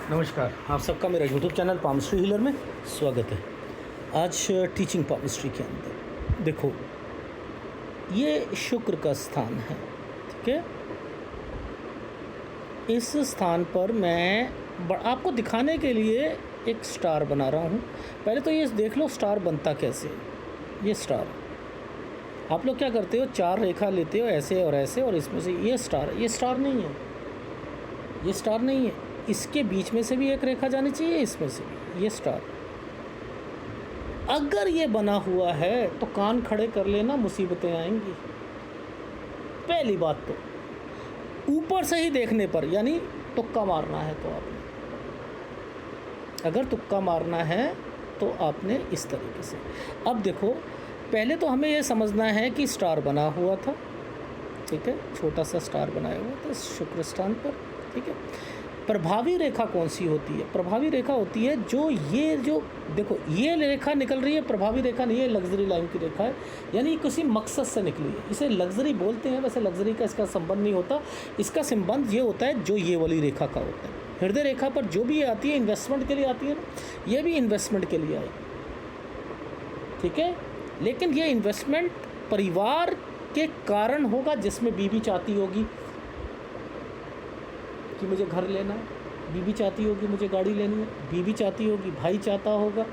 नमस्कार, आप सबका मेरा यूट्यूब चैनल पामस्ट्री हीलर में स्वागत है। आज टीचिंग पामस्ट्री के अंदर देखो, ये शुक्र का स्थान है, ठीक है। इस स्थान पर मैं आपको दिखाने के लिए एक स्टार बना रहा हूँ। पहले तो ये देख लो स्टार बनता कैसे है। ये स्टार आप लोग क्या करते हो, चार रेखा लेते हो ऐसे और ऐसे, और इसमें से ये स्टार है। ये स्टार नहीं है, ये स्टार नहीं है। इसके बीच में से भी एक रेखा जानी चाहिए, इसमें से भी। ये स्टार अगर ये बना हुआ है तो कान खड़े कर लेना, मुसीबतें आएंगी। पहली बात तो ऊपर से ही देखने पर, यानी तुक्का मारना है तो आपने, अगर तुक्का मारना है तो आपने इस तरीके से। अब देखो, पहले तो हमें ये समझना है कि स्टार बना हुआ था, ठीक है, छोटा सा स्टार बनाया हुआ था शुक्र स्थान पर, ठीक है। प्रभावी रेखा कौन सी होती है? प्रभावी रेखा होती है जो देखो ये रेखा निकल रही है, प्रभावी रेखा नहीं है, लग्जरी लाइन की रेखा है, यानी किसी मकसद से निकली है। इसे लग्जरी बोलते हैं, वैसे लग्जरी का इसका संबंध नहीं होता। इसका संबंध ये होता है जो ये वाली रेखा का होता है। हृदय रेखा पर जो भी आती है इन्वेस्टमेंट के लिए आती है ना, ये भी इन्वेस्टमेंट के लिए आई, ठीक है। लेकिन ये इन्वेस्टमेंट परिवार के कारण होगा, जिसमें बीवी चाहती होगी कि मुझे घर लेना है, बीवी चाहती होगी मुझे गाड़ी लेनी है, बीवी चाहती होगी, भाई चाहता होगा,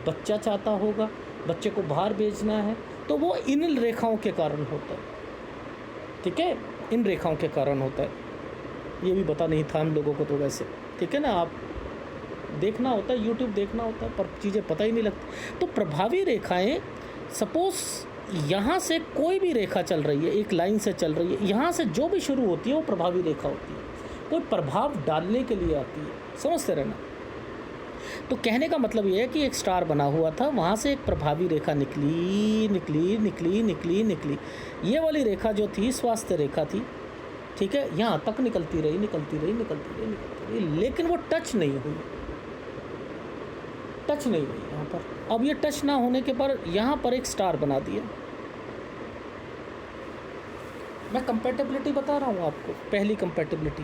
बच्चा चाहता होगा, बच्चे को बाहर भेजना है, तो वो इन रेखाओं के कारण होता है, ठीक है। इन रेखाओं के कारण होता है। ये भी पता नहीं था हम लोगों को तो वैसे, ठीक है ना। आप देखना होता है, यूट्यूब देखना होता है, पर चीज़ें पता ही नहीं लगती। तो प्रभावी रेखाएं, सपोज़ यहाँ से कोई भी रेखा चल रही है, एक लाइन से चल रही है, यहाँ से जो भी शुरू होती है वो प्रभावी रेखा होती है, कोई प्रभाव डालने के लिए आती है, समझते रहना। तो कहने का मतलब ये है कि एक स्टार बना हुआ था, वहाँ से एक प्रभावी रेखा निकली निकली निकली निकली निकली। ये वाली रेखा जो थी स्वास्थ्य रेखा थी, ठीक है, यहाँ तक निकलती रही निकलती रही निकलती रही निकलती रही, लेकिन वो टच नहीं हुई, टच नहीं हुई यहाँ पर। अब ये टच ना होने के पर यहाँ पर एक स्टार बना दिया। मैं कंपैटिबिलिटी बता रहा हूँ आपको। पहली कंपैटिबिलिटी,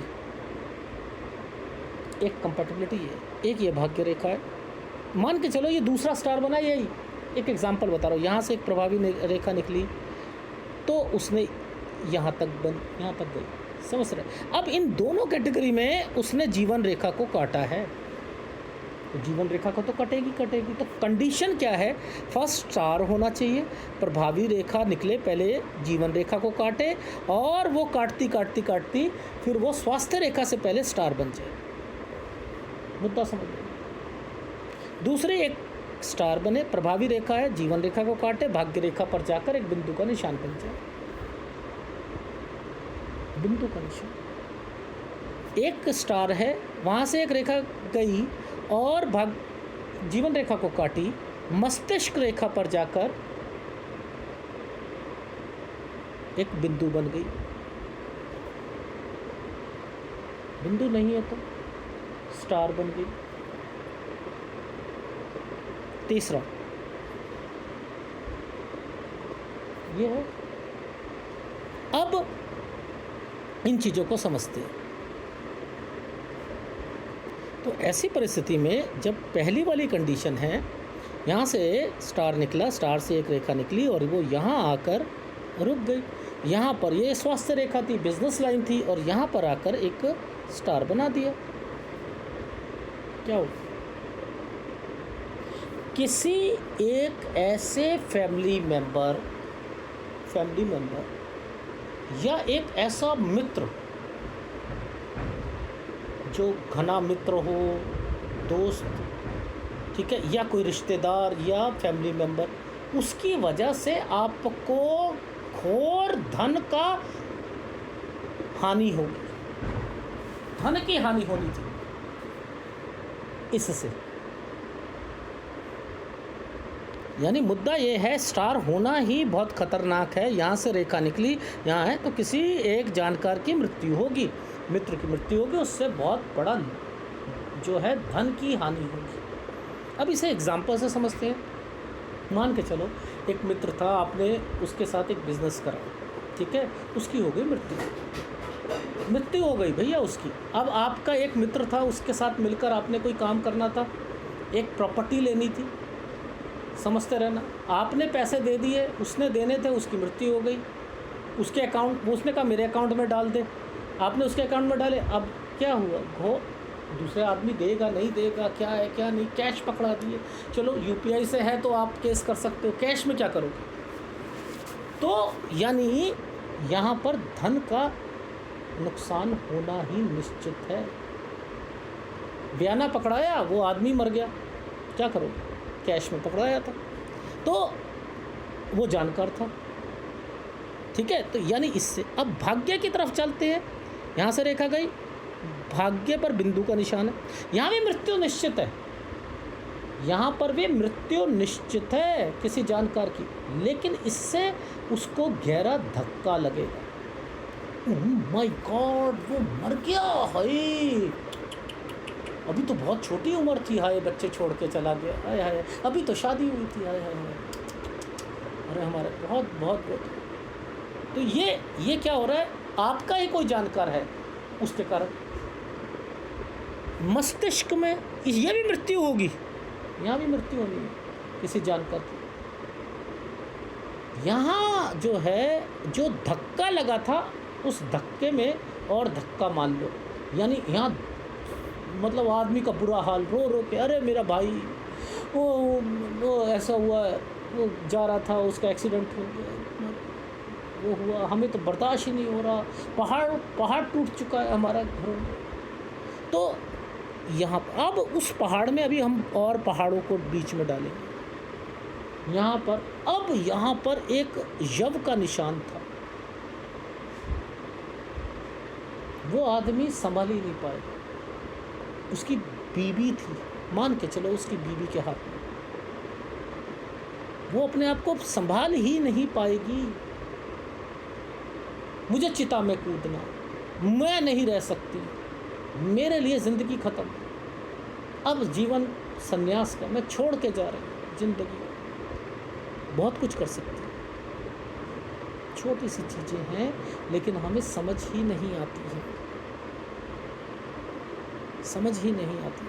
एक कंपैटिबिलिटी है, एक ये भाग्य रेखा है। मान के चलो ये दूसरा स्टार बना, यही एक एग्जांपल बता रहा हूँ। यहाँ से एक प्रभावी रेखा निकली तो उसने यहाँ तक गई, समझ रहे। अब इन दोनों कैटेगरी में उसने जीवन रेखा को काटा है, तो जीवन रेखा को तो कटेगी। तो कंडीशन क्या है? फर्स्ट स्टार होना चाहिए, प्रभावी रेखा निकले, पहले जीवन रेखा को काटे, और वो काटती काटती काटती फिर वो स्वास्थ्य रेखा से पहले स्टार बन जाए। मुद्दा समझ लो। दूसरे एक स्टार बने, प्रभावी रेखा है, जीवन रेखा को काटे, भाग्य रेखा पर जाकर एक बिंदु का निशान बन जाए। बिंदु का निशान, एक स्टार है, वहाँ से एक रेखा गई और जीवन रेखा को काटी, मस्तिष्क रेखा पर जाकर एक बिंदु बन गई। बिंदु नहीं है तो स्टार बन गई। तीसरा ये है। अब इन चीज़ों को समझते हैं। तो ऐसी परिस्थिति में जब पहली वाली कंडीशन है, यहाँ से स्टार निकला, स्टार से एक रेखा निकली और वो यहाँ आकर रुक गई। यहाँ पर ये स्वास्थ्य रेखा थी, बिजनेस लाइन थी, और यहाँ पर आकर एक स्टार बना दिया। क्या हो? किसी एक ऐसे फैमिली मेंबर या एक ऐसा मित्र जो घना मित्र हो, दोस्त, ठीक है, या कोई रिश्तेदार या फैमिली मेंबर, उसकी वजह से आपको घोर धन का हानि होगी, धन की हानि होनी थी इससे। यानी मुद्दा ये है, स्टार होना ही बहुत खतरनाक है। यहाँ से रेखा निकली, यहाँ है, तो किसी एक जानकार की मृत्यु होगी, मित्र की मृत्यु होगी, उससे बहुत बड़ा जो है धन की हानि होगी। अब इसे एग्जाम्पल से समझते हैं। मान के चलो एक मित्र था, आपने उसके साथ एक बिज़नेस करा, ठीक है, उसकी हो गई मृत्यु, मृत्यु हो गई भैया उसकी। अब आपका एक मित्र था, उसके साथ मिलकर आपने कोई काम करना था, एक प्रॉपर्टी लेनी थी, समझते रहना, आपने पैसे दे दिए, उसने देने थे, उसकी मृत्यु हो गई, उसके अकाउंट, उसने कहा मेरे अकाउंट में डाल दे, आपने उसके अकाउंट में डाले, अब क्या हुआ, दूसरे आदमी देगा नहीं देगा, क्या है क्या नहीं, कैश पकड़ा दिए, चलो यूपीआई से है तो आप केस कर सकते हो, कैश में क्या करोगे। तो यानी यहाँ पर धन का नुकसान होना ही निश्चित है। बयाना पकड़ाया, वो आदमी मर गया, क्या करोगे, कैश में पकड़ाया था, तो वो जानकार था, ठीक है। तो यानी इससे अब भाग्य की तरफ चलते हैं, यहाँ से रेखा गई, भाग्य पर बिंदु का निशान है, यहाँ भी मृत्यु निश्चित है, यहाँ पर भी मृत्यु निश्चित है किसी जानकार की, लेकिन इससे उसको गहरा धक्का लगेगा। ओह माय गॉड, वो मर गया, हाय अभी तो बहुत छोटी उम्र थी, हाय बच्चे छोड़ के चला गया, हाय हाय अभी तो शादी हुई थी, हाय हाय हाय, अरे हमारे बहुत बहुत बहुत। तो ये क्या हो रहा है, आपका ही कोई जानकार है, उसके कारण मस्तिष्क में ये भी मृत्यु होगी, यहाँ भी मृत्यु होनी है किसी जानकार की। यहाँ जो है, जो धक्का लगा था, उस धक्के में और धक्का मान लो, यानी यहाँ मतलब आदमी का बुरा हाल, रो रो के, अरे मेरा भाई वो ऐसा हुआ, वो जा रहा था, उसका एक्सीडेंट हो गया, वो हुआ, हमें तो बर्दाश्त ही नहीं हो रहा, पहाड़ टूट चुका है हमारा घरों में। तो यहाँ अब उस पहाड़ में अभी हम और पहाड़ों को बीच में डालेंगे। यहाँ पर एक यव का निशान था, वो आदमी संभाल ही नहीं पाएगा, उसकी बीवी थी, मान के चलो उसकी बीवी के हाथ में, वो अपने आप को संभाल ही नहीं पाएगी, मुझे चिता में कूदना, मैं नहीं रह सकती, मेरे लिए ज़िंदगी ख़त्म, अब जीवन संन्यास का, मैं छोड़ के जा रही हूँ ज़िंदगी। बहुत कुछ कर सकती है, छोटी सी चीज़ें हैं, लेकिन हमें समझ ही नहीं आती है, समझ ही नहीं आती,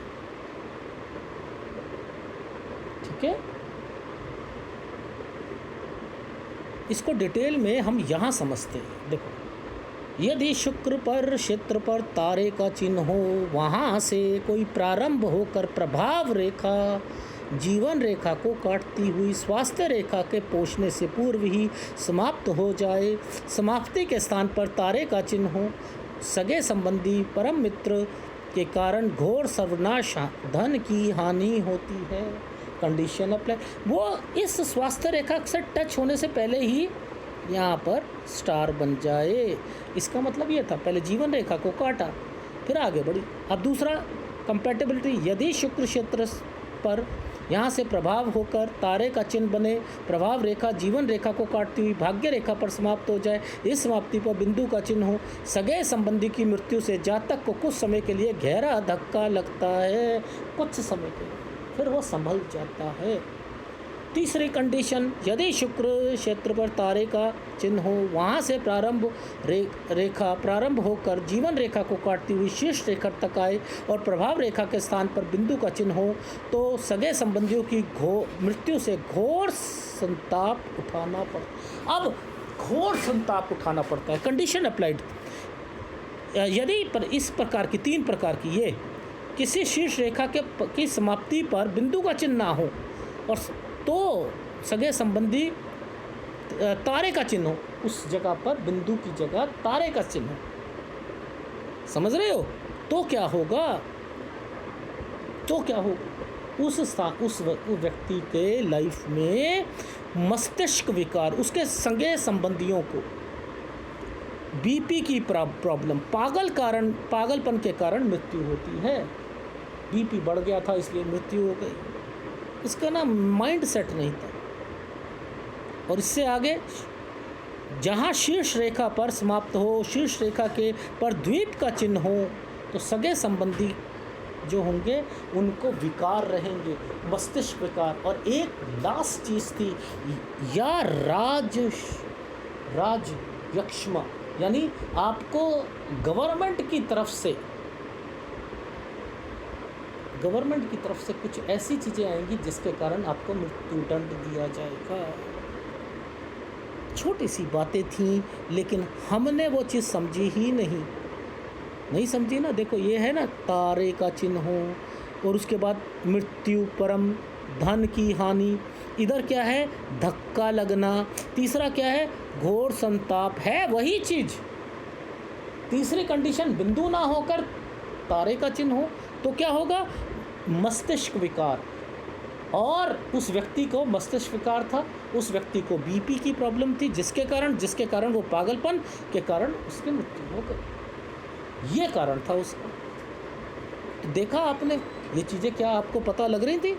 ठीक है। इसको डिटेल में हम यहाँ समझते हैं। देखो, यदि शुक्र पर क्षेत्र पर तारे का चिन्ह हो, वहाँ से कोई प्रारंभ होकर प्रभाव रेखा जीवन रेखा को काटती हुई स्वास्थ्य रेखा के पहुँचने से पूर्व ही समाप्त हो जाए, समाप्ति के स्थान पर तारे का चिन्ह हो, सगे संबंधी परम मित्र के कारण घोर सर्वनाश, धन की हानि होती है। कंडीशन अप्लाई, वो इस स्वास्थ्य रेखा से टच होने से पहले ही यहाँ पर स्टार बन जाए, इसका मतलब ये था, पहले जीवन रेखा को काटा फिर आगे बढ़ी। अब दूसरा कंपैटिबिलिटी, यदि शुक्र क्षेत्र पर यहाँ से प्रभाव होकर तारे का चिन्ह बने, प्रभाव रेखा जीवन रेखा को काटती हुई भाग्य रेखा पर समाप्त हो जाए, इस समाप्ति पर बिंदु का चिन्ह हो, सगे संबंधी की मृत्यु से जातक को कुछ समय के लिए गहरा धक्का लगता है, कुछ समय के लिए, फिर वो संभल जाता है। तीसरी कंडीशन, यदि शुक्र क्षेत्र पर तारे का चिन्ह हो, वहाँ से रेखा प्रारंभ होकर जीवन रेखा को काटती हुई शीर्ष रेखा तक आए और प्रभाव रेखा के स्थान पर बिंदु का चिन्ह हो, तो सगे संबंधियों की मृत्यु से घोर संताप उठाना पड़ता। अब घोर संताप उठाना पड़ता है, कंडीशन अप्लाइड। यदि पर इस प्रकार की, तीन प्रकार की, ये किसी शीर्ष रेखा की समाप्ति पर बिंदु का चिन्ह ना हो और तो सगे संबंधी तारे का चिन्ह हो, उस जगह पर बिंदु की जगह तारे का चिन्ह हो, समझ रहे हो, तो क्या होगा, उस व्यक्ति के लाइफ में मस्तिष्क विकार, उसके सगे संबंधियों को बीपी की प्रॉब्लम, पागलपन के कारण मृत्यु होती है। बीपी बढ़ गया था इसलिए मृत्यु हो गई, इसका ना माइंड सेट नहीं था। और इससे आगे जहाँ शीर्ष रेखा पर समाप्त हो, शीर्ष रेखा के पर द्वीप का चिन्ह हो, तो सगे संबंधी जो होंगे उनको विकार रहेंगे, मस्तिष्क विकार। और एक लास्ट चीज़ थी, या राज यक्ष्मा, यानी आपको गवर्नमेंट की तरफ से कुछ ऐसी चीज़ें आएंगी जिसके कारण आपको मृत्युदंड दिया जाएगा। छोटी सी बातें थीं, लेकिन हमने वो चीज़ समझी ही नहीं समझी ना। देखो ये है ना, तारे का चिन्ह हो, और उसके बाद मृत्यु, परम, धन की हानि, इधर क्या है, धक्का लगना, तीसरा क्या है, घोर संताप है वही चीज़। तीसरी कंडीशन बिंदु ना होकर तारे का चिन्ह हो तो क्या होगा, मस्तिष्क विकार, और उस व्यक्ति को मस्तिष्क विकार था, उस व्यक्ति को बीपी की प्रॉब्लम थी, जिसके कारण वो पागलपन के कारण उसकी मृत्यु हो गई। ये कारण था उसका। तो देखा आपने, ये चीज़ें क्या आपको पता लग रही थी?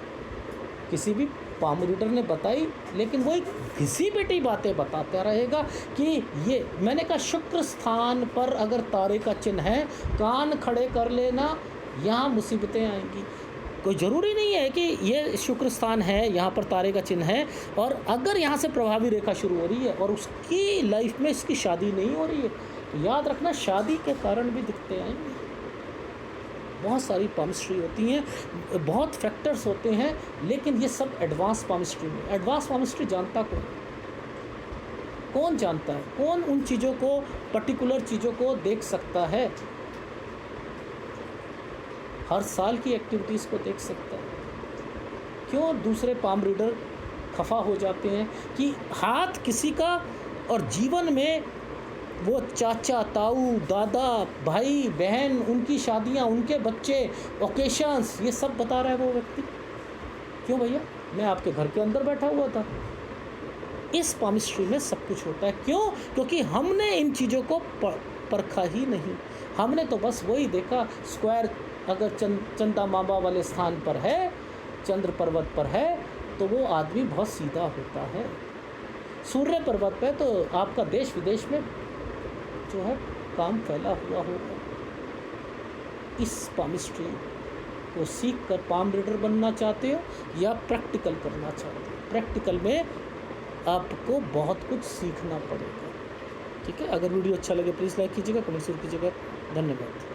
किसी भी पाम रीडर ने बताई, लेकिन वही घिसी पिटी बातें बताता रहेगा कि ये मैंने कहा शुक्र स्थान पर अगर तारे का चिन्ह है, कान खड़े कर लेना, यहाँ मुसीबतें आएंगी। कोई ज़रूरी नहीं है कि ये शुक्र स्थान है, यहाँ पर तारे का चिन्ह है, और अगर यहाँ से प्रभावी रेखा शुरू हो रही है और उसकी लाइफ में इसकी शादी नहीं हो रही है, तो याद रखना शादी के कारण भी दिखते आएंगे। बहुत सारी पामिस्ट्री होती हैं, बहुत फैक्टर्स होते हैं, लेकिन ये सब एडवांस पामिस्ट्री में। एडवांस पामिस्ट्री जानता कौन जानता है? कौन उन चीज़ों को, पर्टिकुलर चीज़ों को देख सकता है? हर साल की एक्टिविटीज़ को देख सकता है। क्यों दूसरे पाम रीडर खफा हो जाते हैं कि हाथ किसी का, और जीवन में वो चाचा, ताऊ, दादा, भाई, बहन, उनकी शादियां, उनके बच्चे, ओकेशंस, ये सब बता रहा है वो व्यक्ति। क्यों भैया, मैं आपके घर के अंदर बैठा हुआ था। इस पामिस्ट्री में सब कुछ होता है। क्यों? क्योंकि हमने इन चीज़ों को परखा ही नहीं। हमने तो बस वही देखा, स्क्वायर अगर चंदा मामा वाले स्थान पर है, चंद्र पर्वत पर है, तो वो आदमी बहुत सीधा होता है। सूर्य पर्वत पे तो आपका देश विदेश में जो है काम फैला हुआ होगा। इस पामिस्ट्री को सीख कर पाम रीडर बनना चाहते हो या प्रैक्टिकल करना चाहते हो? प्रैक्टिकल में आपको बहुत कुछ सीखना पड़ेगा। ठीक है, अगर वीडियो अच्छा लगे प्लीज़ लाइक कीजिएगा, कमेंट जरूर कीजिएगा। धन्यवाद।